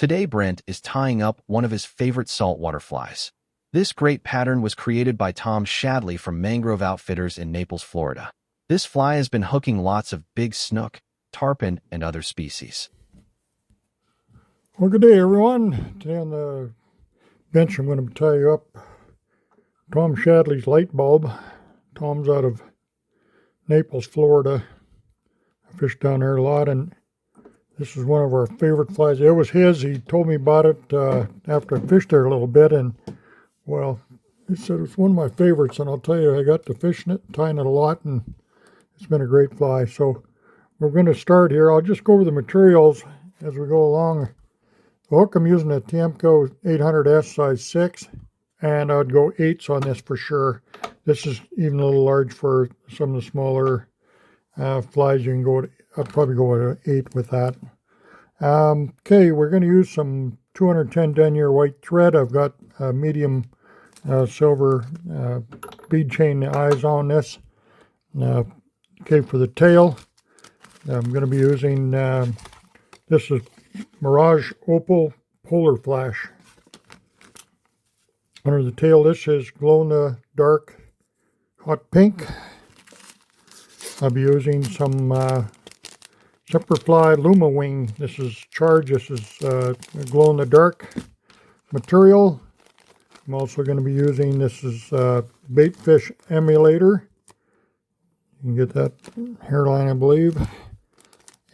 Today Brent is tying up one of his favorite saltwater flies. This great pattern was created by Tom Shadley from Mangrove Outfitters in Naples, Florida. This fly has been hooking lots of big snook, tarpon, and other species. Well, good day, everyone. Today on the bench, I'm going to tie up Tom Shadley's Lightbulb. Tom's out of Naples, Florida. I fished down there a lot, and this is one of our favorite flies. It was his. He told me about it after I fished there a little bit, and, well, he said it's one of my favorites, and I'll tell you, I got to fishing it, tying it a lot, and it's been a great fly. So we're going to start here. I'll just go over the materials as we go along. The hook I'm using a Tiemco 800S size 6, and I'd go 8s on this for sure. This is even a little large for some of the smaller flies. You can go, I'd probably go at 8 with that. Okay, we're going to use some 210 denier white thread. I've got medium silver bead chain eyes on this. Okay, for the tail, I'm going to be using, this is Mirage Opal Polar Flash. Under the tail, this is glow-in-the-dark hot pink. I'll be using some Semperfly Luma Wing. This is charged. This is glow-in-the-dark material. I'm also going to be using, this is bait fish emulator. You can get that hairline, I believe.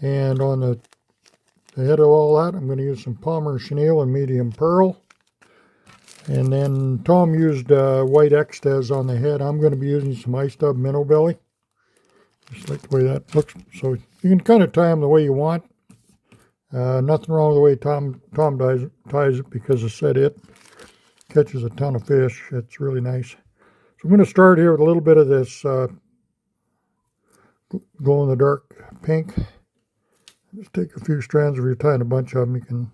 And on the head of all that, I'm going to use some Palmer chenille and medium pearl. And then Tom used white X-Tez on the head. I'm going to be using some ice dub minnow belly. Just like the way that looks. So you can kind of tie them the way you want. Nothing wrong with the way Tom ties it, because I said it catches a ton of fish. It's really nice. So I'm going to start here with a little bit of this glow-in-the-dark pink. Just take a few strands. If you're tying a bunch of them, you can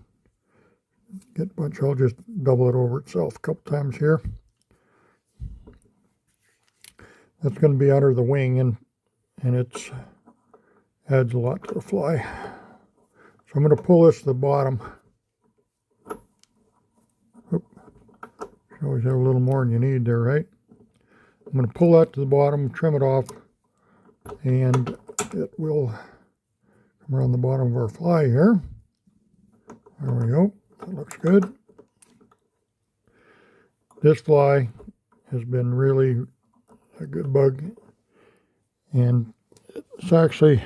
get a bunch. I'll just double it over itself a couple times here. That's going to be under the wing, and it adds a lot to the fly. So I'm going to pull this to the bottom. Oop. You always have a little more than you need there, right? I'm going to pull that to the bottom, trim it off, and it will come around the bottom of our fly here. There we go. That looks good. This fly has been really a good bug, and it's actually,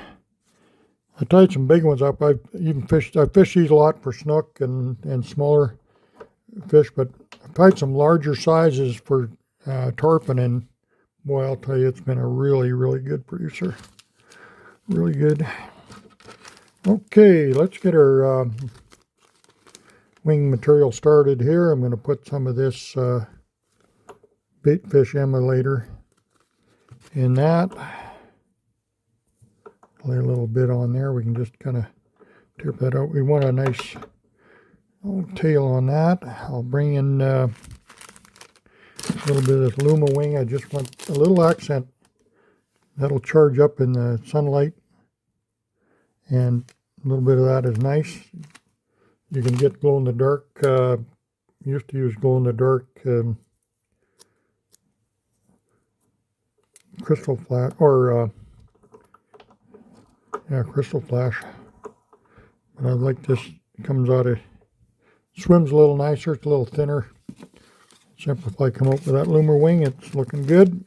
I tied some big ones up. I fished these a lot for snook and smaller fish, but I tied some larger sizes for tarpon, and boy, I'll tell you, it's been a really, really good producer. Really good. Okay, let's get our wing material started here. I'm going to put some of this bait fish emulator in that. Lay a little bit on there. We can just kind of tip that out. We want a nice little tail on that. I'll bring in a little bit of this Luma Wing. I just want a little accent. That'll charge up in the sunlight, and a little bit of that is nice. You can get glow-in-the-dark. Used to use glow-in-the-dark crystal flash, or crystal flash. But I like this. It comes out of, swims a little nicer. It's a little thinner. Semperfly come up with that Luma Wing. It's looking good.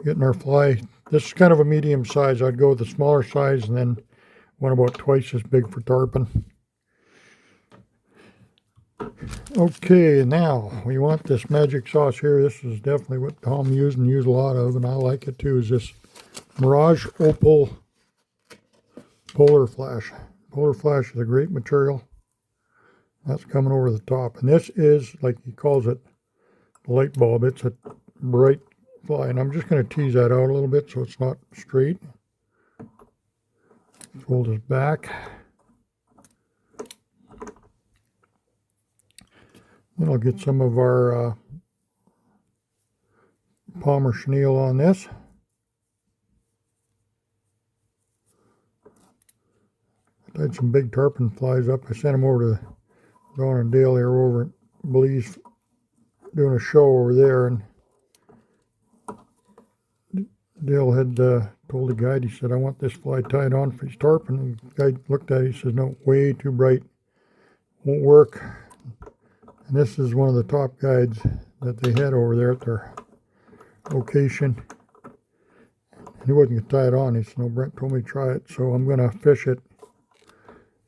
Getting our fly. This is kind of a medium size. I'd go with the smaller size, and then one about twice as big for tarpon. Okay, now we want this magic sauce here. This is definitely what Tom used and used a lot of, and I like it too, is this Mirage Opal Polar Flash. Polar Flash is a great material. That's coming over the top. And this is, like he calls it, light bulb. It's a bright fly. And I'm just going to tease that out a little bit so it's not straight. Fold this back. Then I'll get some of our Palmer chenille on this. I had some big tarpon flies up. I sent them over to Don and Dale here over at Belize doing a show over there, and Dale had told the guide, he said, I want this fly tied on for his tarpon. And the guide looked at it, he says, no, way too bright, won't work. And this is one of the top guides that they had over there at their location. And he wasn't going to tie it on. He said, no, Brent told me to try it, so I'm going to fish it.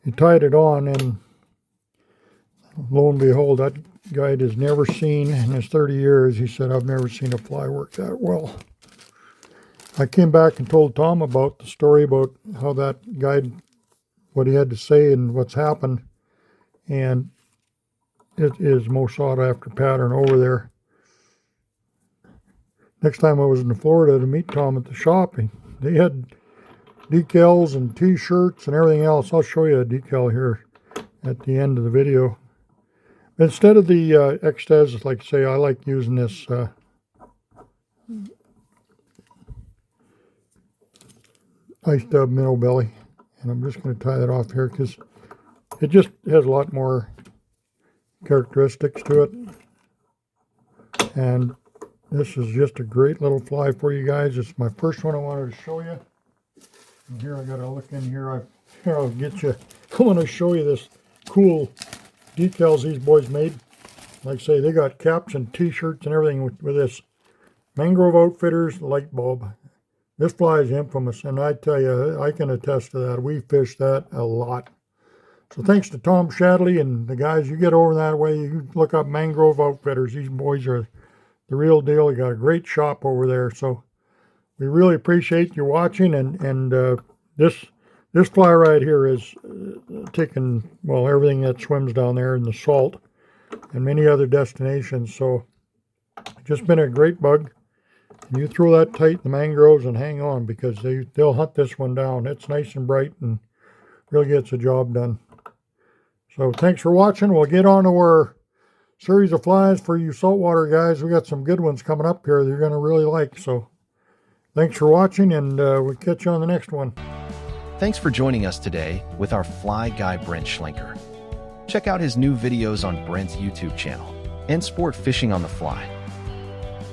He tied it on, and lo and behold, that guide has never seen, in his 30 years, he said, I've never seen a fly work that well. I came back and told Tom about the story about how that guide, what he had to say and what's happened, and it is most sought after pattern over there. Next time I was in Florida to meet Tom at the shop, they had decals and t-shirts and everything else. I'll show you a decal here at the end of the video. Instead of the Extaz, like I say, I like using this ice dub minnow belly, and I'm just going to tie that off here because it just has a lot more characteristics to it. And this is just a great little fly for you guys. It's my first one I wanted to show you. And here I got to look in here. Here I'll get you. I want to show you this cool decals these boys made. Like I say, they got caps and t-shirts and everything with this Mangrove Outfitters Lightbulb. This fly is infamous, and I tell you, I can attest to that. We fish that a lot. So thanks to Tom Shadley and the guys, you get over that way, you look up Mangrove Outfitters. These boys are the real deal. They got a great shop over there. So we really appreciate you watching, and this fly right here is taking, well, everything that swims down there in the salt and many other destinations. So just been a great bug. And you throw that tight in the mangroves and hang on, because they'll hunt this one down. It's nice and bright and really gets the job done. So thanks for watching. We'll get on to our series of flies for you saltwater guys. We got some good ones coming up here that you're going to really like. So thanks for watching, and we'll catch you on the next one. Thanks for joining us today with our fly guy Brent Schlenker. Check out his new videos on Brent's YouTube channel and Sport Fishing on the Fly.